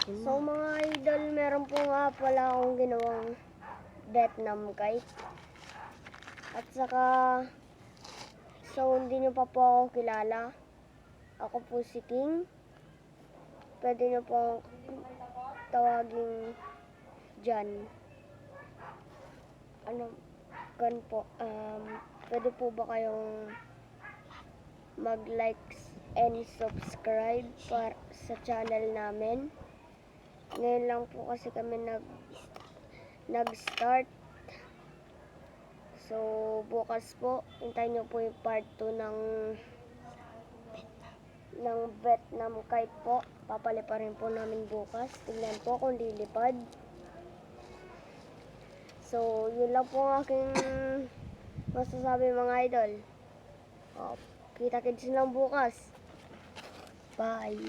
So mga idol, meron po nga pala akong ginawang Vietnam kite. At saka, so hindi nyo pa po ako kilala. Ako po si King. Pwede nyo po tawagin dyan. Kan po, pwede po ba kayong mag-like and subscribe sa channel namin? Ngayon lang po kasi kami nag-start. So, bukas po, hintayin nyo po yung part 2 ng Vietnam kite po. Papaliparin po namin bukas. Tingnan po kung lilipad. So, yun lang po ang aking masasabi mga idol. Kita-kits lang bukas. Bye!